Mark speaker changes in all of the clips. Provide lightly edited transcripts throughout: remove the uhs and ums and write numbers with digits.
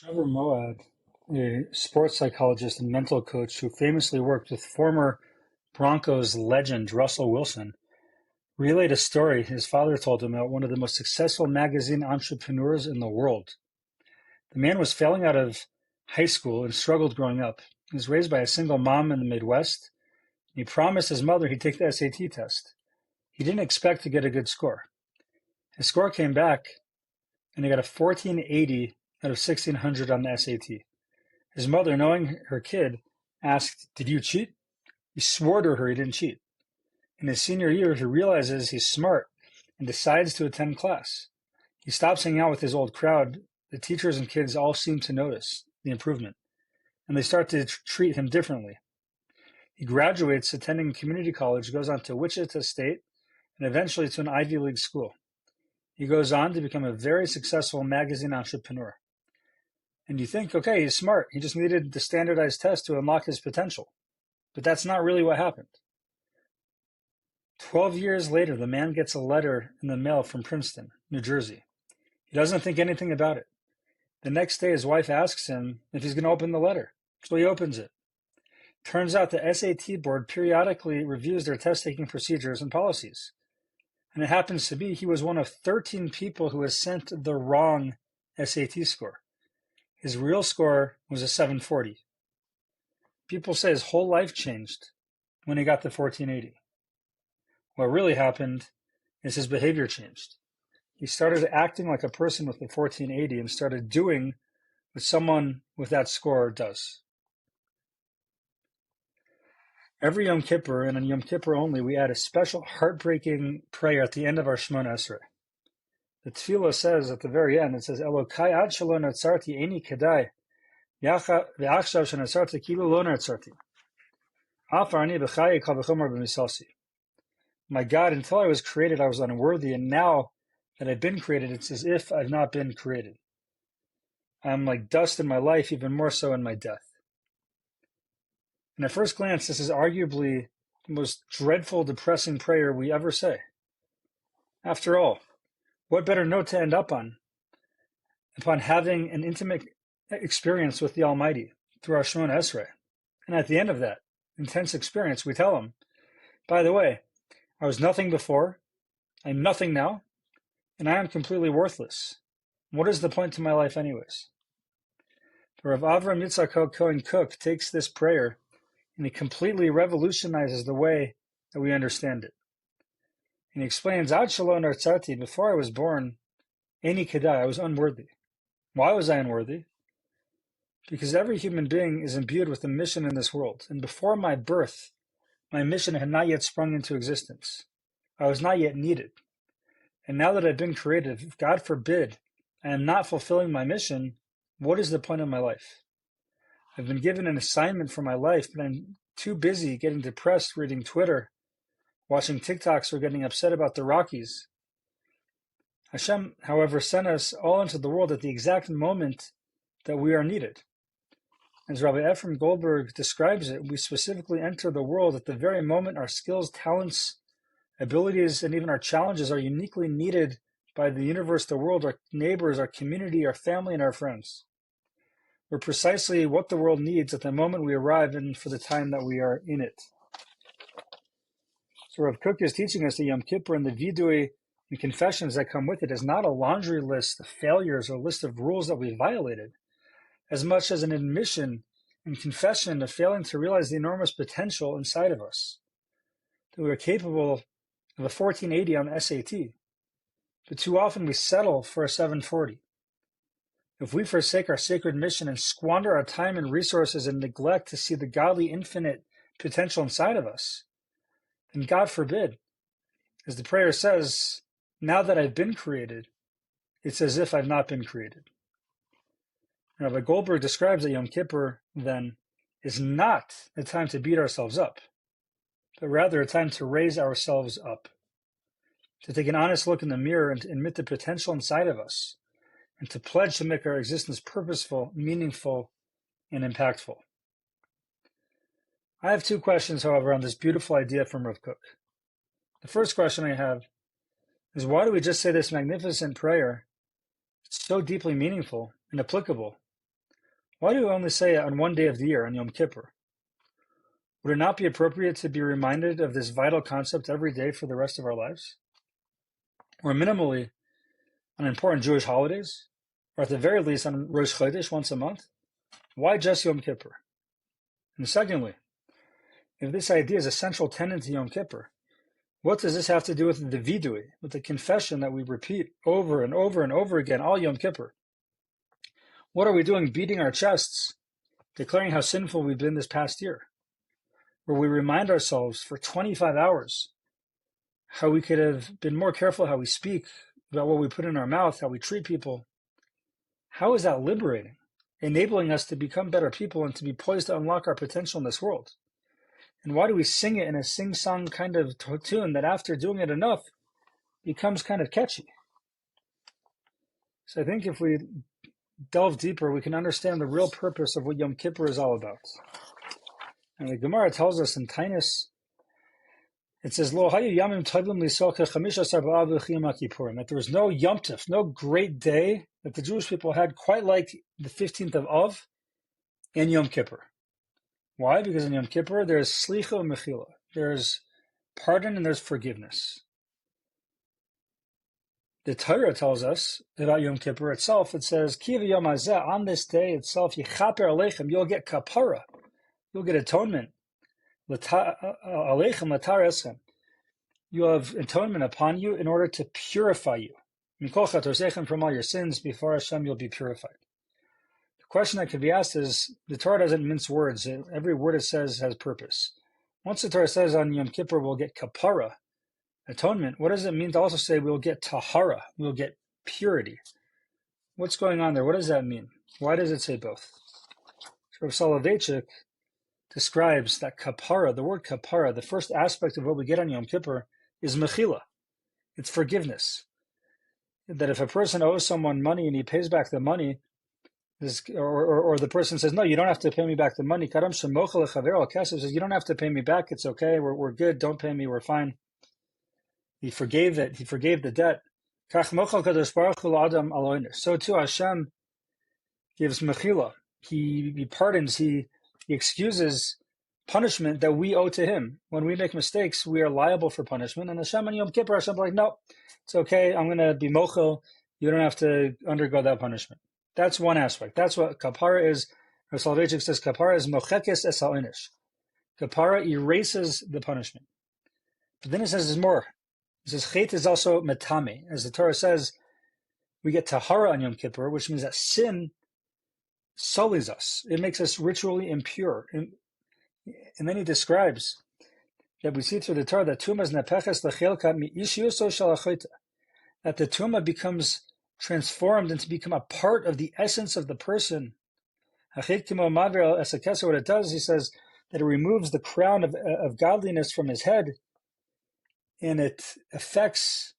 Speaker 1: Trevor Moawad, a sports psychologist and mental coach who famously worked with former Broncos legend Russell Wilson, relayed a story his father told him about one of the most successful magazine entrepreneurs in the world. The man was failing out of high school and struggled growing up. He was raised by a single mom in the Midwest, and he promised his mother he'd take the SAT test. He didn't expect to get a good score. His score came back, and he got a 1480 out of 1600 on the SAT. His mother, knowing her kid, asked, "Did you cheat?" He swore to her he didn't cheat. In his senior year, he realizes he's smart and decides to attend class. He stops hanging out with his old crowd. The teachers and kids all seem to notice the improvement, and they start to treat him differently. He graduates, attending community college, goes on to Wichita State, and eventually to an Ivy League school. He goes on to become a very successful magazine entrepreneur. And you think, okay, he's smart. He just needed the standardized test to unlock his potential. But that's not really what happened. 12 years later, the man gets a letter in the mail from Princeton, New Jersey. He doesn't think anything about it. The next day, his wife asks him if he's going to open the letter. So he opens it. Turns out the SAT board periodically reviews their test-taking procedures and policies. And it happens to be he was one of 13 people who was sent the wrong SAT score. His real score was a 740. People say his whole life changed when he got the 1480. What really happened is his behavior changed. He started acting like a person with the 1480 and started doing what someone with that score does. Every Yom Kippur, and on Yom Kippur only, we add a special heartbreaking prayer at the end of our Shemona Esrei. The tefillah says at the very end, it says, Elokai ad shelo natzarti eini kedai, ve'achshav shenatzarti kilu lo natzarti. Afar ani b'chayei kal v'chomer b'misasi. My God, until I was created, I was unworthy, and now that I've been created, it's as if I've not been created. I'm like dust in my life, even more so in my death. And at first glance, this is arguably the most dreadful, depressing prayer we ever say. After all, what better note to end up on upon having an intimate experience with the Almighty through our Shemona Esrei? And at the end of that intense experience, we tell him, by the way, I was nothing before, I'm nothing now, and I am completely worthless. What is the point to my life anyways? Rav Avram Yitzchak Cohen Cook takes this prayer and he completely revolutionizes the way that we understand it. And he explains, Ad Shalom Artzati, before I was born, Eini Kedai, I was unworthy. Why was I unworthy? Because every human being is imbued with a mission in this world. And before my birth, my mission had not yet sprung into existence. I was not yet needed. And now that I've been created, if God forbid, I am not fulfilling my mission, what is the point of my life? I've been given an assignment for my life, but I'm too busy getting depressed reading Twitter, watching TikToks, or getting upset about the Rockies. Hashem, however, sent us all into the world at the exact moment that we are needed. As Rabbi Ephraim Goldberg describes it, we specifically enter the world at the very moment our skills, talents, abilities, and even our challenges are uniquely needed by the universe, the world, our neighbors, our community, our family, and our friends. We're precisely what the world needs at the moment we arrive and for the time that we are in it. So Rav Kook is teaching us that Yom Kippur and the vidui and confessions that come with it is not a laundry list of failures or list of rules that we violated, as much as an admission and confession of failing to realize the enormous potential inside of us, that we are capable of a 1480 on the SAT, but too often we settle for a 740. If we forsake our sacred mission and squander our time and resources and neglect to see the godly infinite potential inside of us, then God forbid, as the prayer says, now that I've been created, it's as if I've not been created. Rabbi Goldberg describes that Yom Kippur, then, is not a time to beat ourselves up, but rather a time to raise ourselves up, to take an honest look in the mirror and to admit the potential inside of us, and to pledge to make our existence purposeful, meaningful, and impactful. I have two questions, however, on this beautiful idea from Rav Kook. The first question I have is, why do we just say this magnificent prayer? It's so deeply meaningful and applicable. Why do we only say it on one day of the year, on Yom Kippur? Would it not be appropriate to be reminded of this vital concept every day for the rest of our lives? Or minimally, on important Jewish holidays? Or at the very least, on Rosh Chodesh once a month? Why just Yom Kippur? And secondly, if this idea is a central tenet to Yom Kippur, what does this have to do with the vidui, with the confession that we repeat over and over and over again all Yom Kippur? What are we doing beating our chests, declaring how sinful we've been this past year? Where we remind ourselves for 25 hours how we could have been more careful how we speak, about what we put in our mouth, how we treat people. How is that liberating, enabling us to become better people and to be poised to unlock our potential in this world? And why do we sing it in a sing-song kind of tune that after doing it enough becomes kind of catchy? So I think if we delve deeper, we can understand the real purpose of what Yom Kippur is all about. And the Gemara tells us in Tainus, it says, Lo hayu yamim tovim lisocha chamisha asar b'av v'chiyam HaKippurim, that there was no Yom Tov, no great day that the Jewish people had quite like the 15th of Av and Yom Kippur. Why? Because in Yom Kippur there's slicha and mechila. There's pardon and there's forgiveness. The Torah tells us about Yom Kippur itself. It says, Ki v'yom hazeh, on this day itself, yichaper aleichem, you'll get kapara, you'll get atonement. Aleichem latar eschem, you'll have atonement upon you in order to purify you. Mikol chatoseichem, from all your sins, before Hashem you'll be purified. The question that could be asked is, the Torah doesn't mince words. Every word it says has purpose. Once the Torah says on Yom Kippur we'll get kapara, atonement, what does it mean to also say we'll get tahara, we'll get purity? What's going on there? What does that mean? Why does it say both? Rav Soloveitchik describes that kapara, the word kapara, the first aspect of what we get on Yom Kippur is mechila. It's forgiveness. That if a person owes someone money and he pays back the money, or the person says, no, you don't have to pay me back the money. Karam shemochel lechaver says, you don't have to pay me back. It's okay. We're good. Don't pay me. We're fine. He forgave it. He forgave the debt. So too Hashem gives mechila. He pardons. He excuses punishment that we owe to him. When we make mistakes, we are liable for punishment. And Hashem and Yom Kippur, Hashem is like, no, it's okay. I'm going to be mochel. You don't have to undergo that punishment. That's one aspect. That's what kapara is. Rav Soloveitchik says kapara is mochekes es ha'onish. Kapara erases the punishment. But then it says there's more. It says chet is also metame. As the Torah says, we get tahara on Yom Kippur, which means that sin sullies us. It makes us ritually impure. And then he describes that we see through the Torah that tumah is nepeches lechelka mi ishiyuso shel ha'chota, that the tumah becomes transformed and to become a part of the essence of the person. What it does, he says, that it removes the crown of godliness from his head, and it affects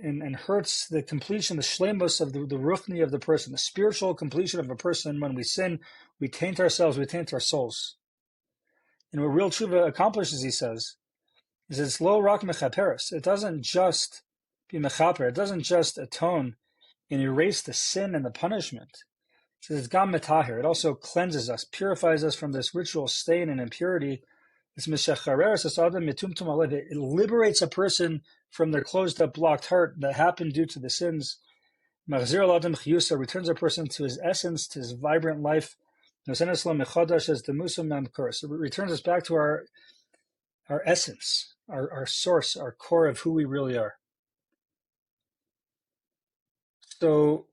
Speaker 1: and hurts the completion, the shleimus of the ruchni of the person, the spiritual completion of a person. When we sin, we taint ourselves, we taint our souls. And what real tshuva accomplishes, he says, is it's lo rak mechaperes. It doesn't just be mechaper, it doesn't just atone and erase the sin and the punishment. It says it's gam metahir. It also cleanses us, purifies us from this ritual stain and impurity. It's mishachareres es adam mitumtum alev. It liberates a person from their closed-up, blocked heart that happened due to the sins. Machzir al adam chiyusa, returns a person to his essence, to his vibrant life. Nosenes lo mechadash as the musam mamkurs. It returns us back to our essence, our source, our core of who we really are. So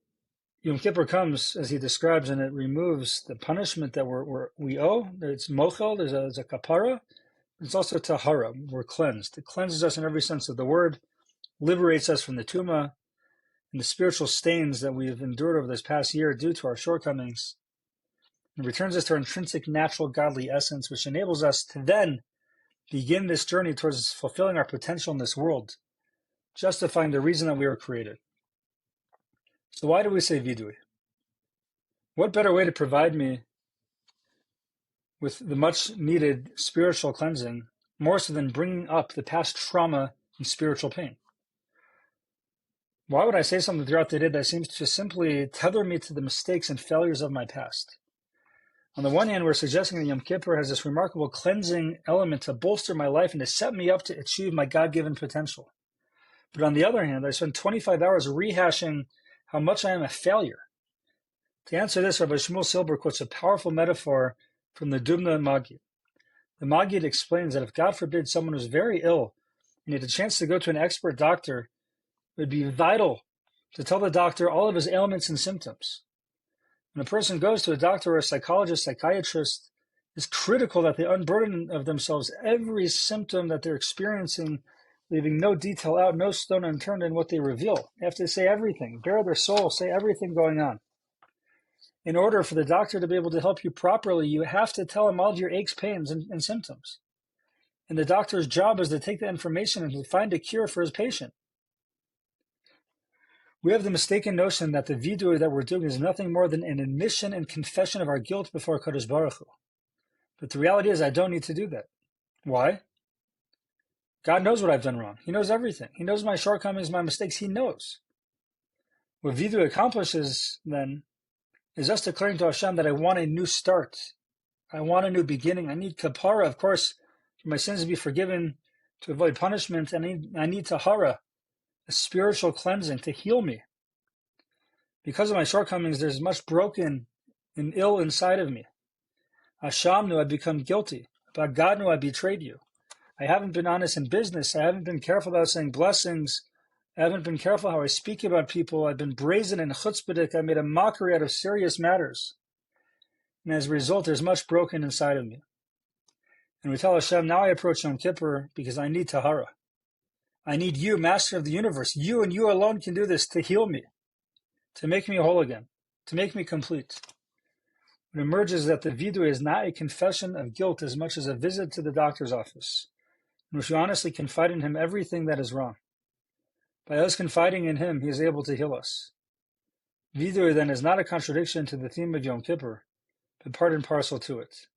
Speaker 1: Yom Kippur comes, as he describes, and it removes the punishment that we owe. It's mochel, there's a kapara. It's also tahara. We're cleansed. It cleanses us in every sense of the word, liberates us from the tumah and the spiritual stains that we've endured over this past year due to our shortcomings, and returns us to our intrinsic, natural, godly essence, which enables us to then begin this journey towards fulfilling our potential in this world, justifying the reason that we were created. So why do we say vidui? What better way to provide me with the much needed spiritual cleansing, more so than bringing up the past trauma and spiritual pain? Why would I say something throughout the day that seems to simply tether me to the mistakes and failures of my past? On the one hand, we're suggesting that Yom Kippur has this remarkable cleansing element to bolster my life and to set me up to achieve my God-given potential. But on the other hand, I spend 25 hours rehashing how much I am a failure. To answer this, Rabbi Shmuel Silber quotes a powerful metaphor from the Dubna Maggid. The Maggid explains that if, God forbid, someone was very ill and he had a chance to go to an expert doctor, it would be vital to tell the doctor all of his ailments and symptoms. When a person goes to a doctor or a psychologist, psychiatrist, it's critical that they unburden of themselves every symptom that they're experiencing, leaving no detail out, no stone unturned in what they reveal. They have to say everything, bare their soul, say everything going on. In order for the doctor to be able to help you properly, you have to tell him all of your aches, pains, and symptoms. And the doctor's job is to take that information and to find a cure for his patient. We have the mistaken notion that the vidui that we're doing is nothing more than an admission and confession of our guilt before Kadosh Baruch Hu. But the reality is I don't need to do that. Why? God knows what I've done wrong. He knows everything. He knows my shortcomings, my mistakes. He knows. What vidui accomplishes then is us declaring to Hashem that I want a new start. I want a new beginning. I need kapara, of course, for my sins to be forgiven, to avoid punishment. And I need tahara, a spiritual cleansing to heal me. Because of my shortcomings, there's much broken and ill inside of me. Hashem knew I'd become guilty, but God knew I betrayed you. I haven't been honest in business. I haven't been careful about saying blessings. I haven't been careful how I speak about people. I've been brazen and chutzpahdik. I made a mockery out of serious matters. And as a result, there's much broken inside of me. And we tell Hashem, now I approach Yom Kippur because I need tahara. I need you, Master of the universe. You and you alone can do this to heal me, to make me whole again, to make me complete. It emerges that the vidui is not a confession of guilt as much as a visit to the doctor's office, in which we honestly confide in him everything that is wrong. By us confiding in him, he is able to heal us. Vidui then is not a contradiction to the theme of Yom Kippur, but part and parcel to it.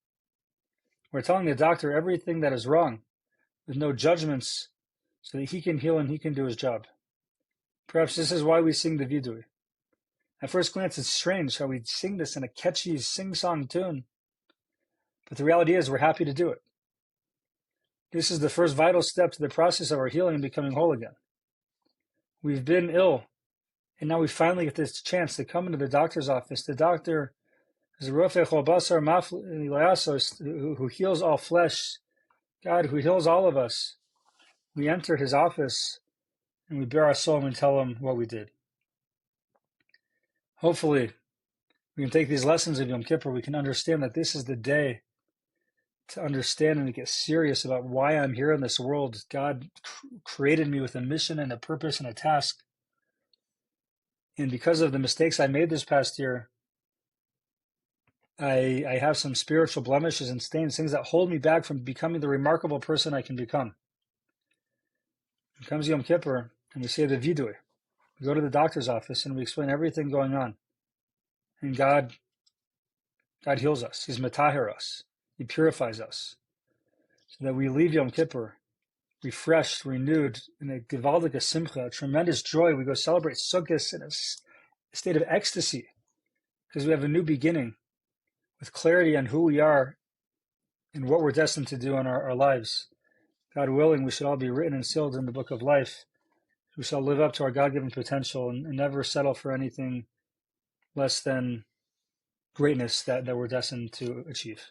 Speaker 1: We're telling the doctor everything that is wrong, with no judgments, so that he can heal and he can do his job. Perhaps this is why we sing the vidui. At first glance, it's strange how we sing this in a catchy sing-song tune, but the reality is we're happy to do it. This is the first vital step to the process of our healing and becoming whole again. We've been ill, and now we finally get this chance to come into the doctor's office. The doctor is a Rofei Chol Basar Mafli who heals all flesh, God who heals all of us. We enter his office, and we bare our soul and tell him what we did. Hopefully, we can take these lessons of Yom Kippur. We can understand that this is the day to understand and to get serious about why I'm here in this world. God created me with a mission and a purpose and a task. And because of the mistakes I made this past year, I have some spiritual blemishes and stains, things that hold me back from becoming the remarkable person I can become. It comes Yom Kippur, and we say the vidui. We go to the doctor's office and we explain everything going on. And God heals us. He's metaher us. He purifies us. So that we leave Yom Kippur refreshed, renewed, in a gewaldige simcha, a tremendous joy. We go celebrate Sukkot in a state of ecstasy because we have a new beginning with clarity on who we are and what we're destined to do in our lives. God willing, we should all be written and sealed in the book of life. We shall live up to our God-given potential and never settle for anything less than greatness that we're destined to achieve.